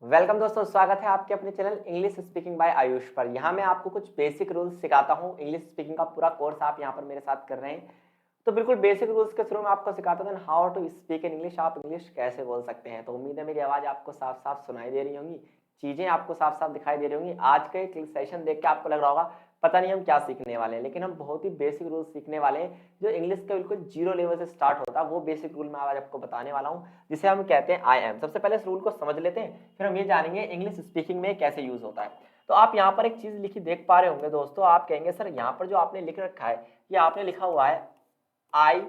Welcome दोस्तों, स्वागत है आपके अपने channel English speaking by Ayush पर। यहाँ मैं आपको कुछ बेसिक रूल्स सिखाता हूँ। इंग्लिश स्पीकिंग का पूरा कोर्स आप यहाँ पर मेरे साथ कर रहे हैं। तो बिल्कुल बेसिक रूल्स के थ्रू मैं आपको सिखाता हूँ how to speak in English, आप इंग्लिश कैसे बोल सकते हैं। तो उम्मीद है मेरी आवाज़ आपको साफ साफ सुनाई दे रही होंगी, चीज़ें आपको साफ साफ दिखाई दे रही होंगी। आज का एक सेशन देख के आपको लग रहा होगा पता नहीं हम क्या सीखने वाले हैं, लेकिन हम बहुत ही बेसिक रूल्स सीखने वाले हैं जो इंग्लिश का बिल्कुल जीरो लेवल से स्टार्ट होता है। वो बेसिक रूल मैं आज आपको बताने वाला हूँ, जिसे हम कहते हैं आई एम। सबसे पहले इस रूल को समझ लेते हैं, फिर हम ये जानेंगे इंग्लिश स्पीकिंग में कैसे यूज होता है। तो आप यहाँ पर एक चीज लिखी देख पा रहे होंगे दोस्तों। आप कहेंगे सर यहाँ पर जो आपने लिख रखा है, ये आपने लिखा हुआ है आई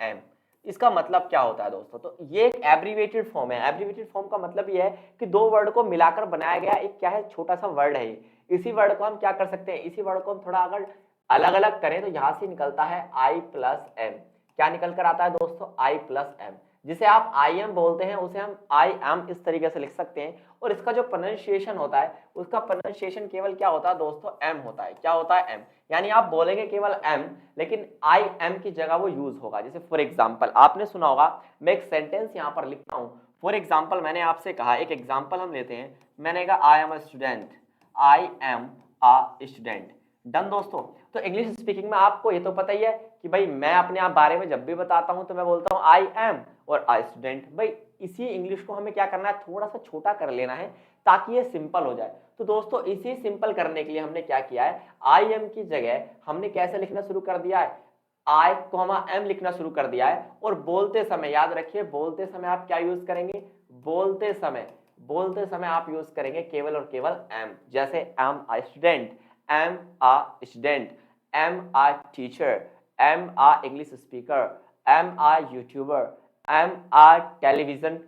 एम, इसका मतलब क्या होता है दोस्तों? तो ये एक एब्रीवेटेड फॉर्म है। एब्रीवेटेड फॉर्म का मतलब ये है कि दो वर्ड को मिलाकर बनाया गया एक क्या है, छोटा सा वर्ड है ये। इसी वर्ड को हम क्या कर सकते हैं, इसी वर्ड को हम थोड़ा अगर अलग अलग करें तो यहां से निकलता है आई प्लस एम। क्या निकल कर आता है दोस्तों? आई प्लस एम। जिसे आप आई एम बोलते हैं उसे हम आई एम इस तरीके से लिख सकते हैं। और इसका जो प्रोनाउंसिएशन होता है, उसका प्रोनाउंसिएशन केवल क्या होता है दोस्तों? एम होता है। क्या होता है? एम। यानी आप बोलेंगे केवल एम, लेकिन आई एम की जगह वो यूज होगा। जैसे फॉर एग्जाम्पल आपने सुना होगा, मैं एक सेंटेंस यहाँ पर लिखता हूँ। फॉर एग्जाम्पल मैंने आपसे कहा, एक एग्जाम्पल हम लेते हैं, मैंने कहा I am a student, I am a student. Done दोस्तों। तो इंग्लिश स्पीकिंग में आपको ये तो पता ही है कि भाई मैं अपने आप बारे में जब भी बताता हूं तो मैं बोलता हूं आई एम और आई स्टूडेंट। भाई इसी इंग्लिश को हमें क्या करना है, थोड़ा सा छोटा कर लेना है ताकि ये सिंपल हो जाए। तो दोस्तों इसी सिंपल करने के लिए हमने क्या किया है, आई एम की जगह हमने कैसे लिखना शुरू कर दिया है, आई कॉमा एम लिखना शुरू कर दिया है। और बोलते समय याद रखिए, बोलते समय आप क्या यूज करेंगे, बोलते समय आप यूज करेंगे केवल और केवल एम। जैसे एम आ स्टूडेंट, एम आ स्टूडेंट, एम आ टीचर, एम आ इंग्लिश स्पीकर, एम आ यूट्यूबर, एम आ टेलीविजन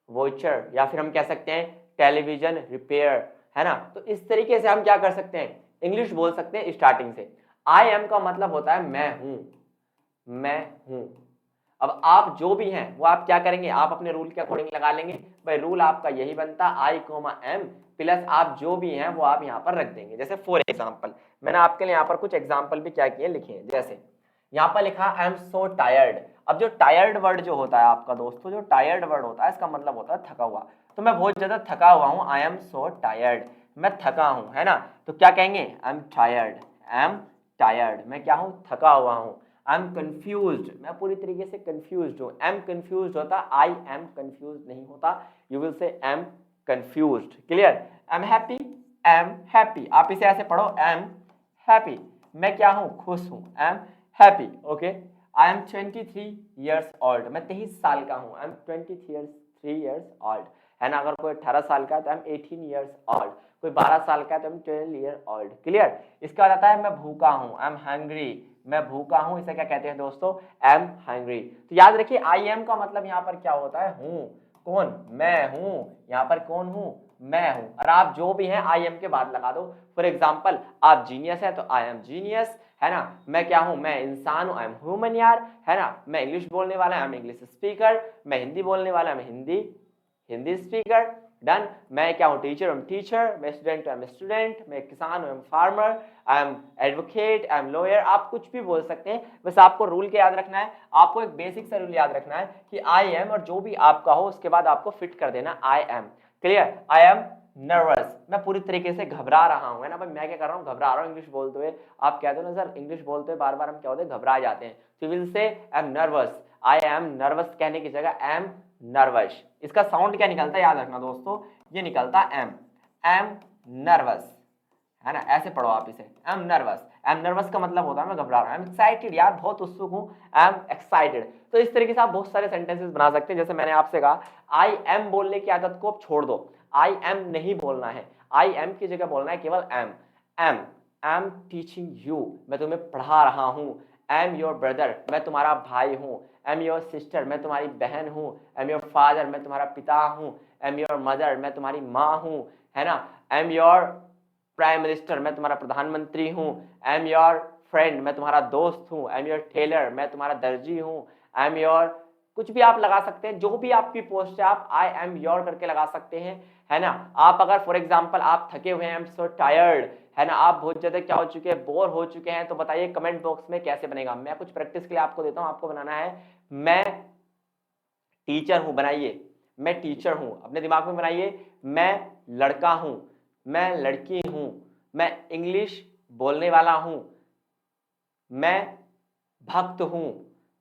वॉचर, या फिर हम कह सकते हैं टेलीविजन रिपेयर, है ना। तो इस तरीके से हम क्या कर सकते हैं, इंग्लिश बोल सकते हैं स्टार्टिंग से। आई एम का मतलब होता है मैं हूं, मैं हूं। अब आप जो भी हैं वो आप क्या करेंगे, आप अपने रूल के अकॉर्डिंग लगा लेंगे। भाई रूल आपका यही बनता है आई कोमा एम प्लस आप जो भी हैं वो आप यहाँ पर रख देंगे। जैसे फॉर एग्जाम्पल मैंने आपके लिए यहाँ पर कुछ एग्जाम्पल भी क्या किए लिखे हैं। जैसे यहाँ पर लिखा आई एम सो टायर्ड। अब जो टायर्ड वर्ड जो होता है आपका दोस्तों, जो टायर्ड वर्ड होता है इसका मतलब होता है थका हुआ। तो मैं बहुत ज्यादा थका हुआ हूँ, आई एम सो टायर्ड, मैं थका हूँ, है ना। तो क्या कहेंगे, I am tired, I am tired, मैं क्या हूँ, थका हुआ हूँ। आई एम कंफ्यूज, मैं पूरी तरीके से कंफ्यूज हूँ। एम कंफ्यूज होता, आई एम कंफ्यूज नहीं होता। You will say M confuse. Clear. I am happy, am happy, आप इसे ऐसे पढ़ो, एम हैप्पी, मैं क्या हूँ, खुश हूँ, I am happy. Okay. I am 23 years old, मैं 23 साल का हूँ, आई एम 23 ईयर्स ओल्ड, है ना। अगर कोई 18 साल का है तो आई एम 18 ईयर्स ओल्ड, कोई 12 साल का है तो I am 12 year old. Clear. इसके बाद आता है मैं भूखा हूँ, आई एम हंग्री, मैं भूखा हूं, इसे क्या कहते हैं दोस्तों, एम हंग्री। तो याद रखिए आई एम का मतलब यहां पर क्या होता है, हूं। कौन, मैं हूं। यहां पर कौन हूं, मैं हूं। और आप जो भी हैं आई एम के बाद लगा दो। फॉर एग्जाम्पल आप जीनियस है तो आई एम जीनियस, है ना। मैं क्या हूं, मैं इंसान हूं, आई एम ह्यूमन यार, है ना। मैं इंग्लिश बोलने वाला, आई एम इंग्लिश स्पीकर। मैं हिंदी बोलने वाला, मैं हिंदी स्पीकर। डन। मैं क्या हूँ, टीचर, एम टीचर। मैं स्टूडेंट, आई एम स्टूडेंट। मैं किसान हूँ, am farmer. I am advocate, I am lawyer. आप कुछ भी बोल सकते हैं, बस आपको रूल क्या याद रखना है, आपको एक बेसिक सा रूल याद रखना है कि आई एम और जो भी आपका हो उसके बाद आपको फिट कर देना I am. Clear. I am nervous, मैं पूरी तरीके से घबरा रहा हूँ, है ना। भाई मैं क्या कर रहा हूँ, घबरा रहा हूँ इंग्लिश बोलते हुए। आप कहते हो ना सर इंग्लिश बोलते हुए बार बार हम क्या होते हैं, घबरा जाते हैं। तो will say I am nervous, I am nervous कहने की जगह आई एम नर्वस। इसका साउंड क्या निकलता है याद रखना दोस्तों, ये निकलता है एम, एम नर्वस, है ना। ऐसे पढ़ो आप इसे, I am nervous. I am nervous का मतलब होता है मैं घबरा रहा हूं। आई एम एक्साइटेड, यार बहुत उत्सुक हूं, आई एम एक्साइटेड। तो इस तरीके से आप बहुत सारे सेंटेंसेस बना सकते हैं। जैसे मैंने आपसे कहा आई एम बोलने की आदत को आप छोड़ दो, आई एम नहीं बोलना है, आई एम की जगह बोलना है केवल am. Am, I am teaching you, मैं तुम्हें पढ़ा रहा हूं। आई एम योर ब्रदर, मैं तुम्हारा भाई हूं। आई एम योर सिस्टर, मैं तुम्हारी बहन हूं। आई एम योर फादर, मैं तुम्हारा पिता हूं। आई एम योर मदर, मैं तुम्हारी माँ हूं, है ना। I am your prime minister, मैं तुम्हारा प्रधानमंत्री हूँ। आई एम योर फ्रेंड, मैं तुम्हारा दोस्त हूँ। आई एम योर टेलर, मैं तुम्हारा दर्जी हूँ। आई एम योर, कुछ भी आप लगा सकते हैं, जो भी आपकी पोस्ट है आप आई एम योर करके लगा सकते हैं, है ना। आप अगर फॉर एग्जाम्पल आप थके हुए हैं, आई एम सो टायर्ड, है ना, आप बहुत ज्यादा क्या हो चुके हैं, बोर हो चुके हैं, तो बताइए कमेंट बॉक्स में कैसे बनेगा। मैं कुछ प्रैक्टिस के लिए आपको देता हूँ, आपको बनाना है मैं टीचर हूं, बनाइए मैं टीचर हूं। अपने दिमाग में बनाइए, मैं लड़का हूं, मैं लड़की हूं, मैं इंग्लिश बोलने वाला हूं, मैं भक्त हूं,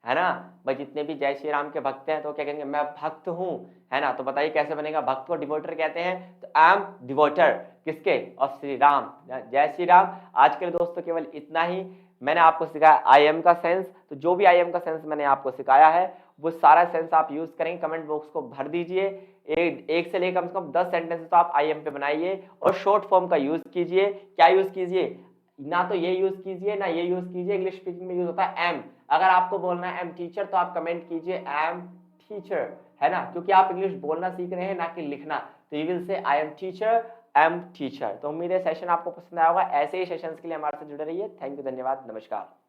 है ना। भाई जितने भी जय श्री राम के भक्त हैं तो क्या कहेंगे, मैं भक्त हूं, है ना। तो बताइए कैसे बनेगा, भक्त को डिवोटर कहते हैं, तो आई एम डिवोटर किसके, ऑफ श्री राम। जय श्री राम। आज के लिए दोस्तों केवल इतना ही। मैंने आपको सिखाया आई एम का सेंस, तो जो भी आई एम का सेंस मैंने आपको सिखाया है वो सारा सेंस आप यूज करेंगे। कमेंट बॉक्स को भर दीजिए, एक से लेकर कम से कम 10 सेंटेंस तो आप आई एम पे बनाइए और शॉर्ट फॉर्म का यूज कीजिए। क्या यूज कीजिए, ना तो ये यूज कीजिए ना ये यूज कीजिए। इंग्लिश स्पीकिंग में यूज होता है एम। अगर आपको बोलना है एम टीचर तो आप कमेंट कीजिए एम टीचर, है ना, क्योंकि आप इंग्लिश बोलना सीख रहे हैं ना कि लिखना। तो you will say I am teacher, am teacher. तो उम्मीद है सेशन आपको पसंद आया होगा। ऐसे ही सेशंस के लिए हमारे साथ जुड़े रहिए। थैंक यू, धन्यवाद, नमस्कार।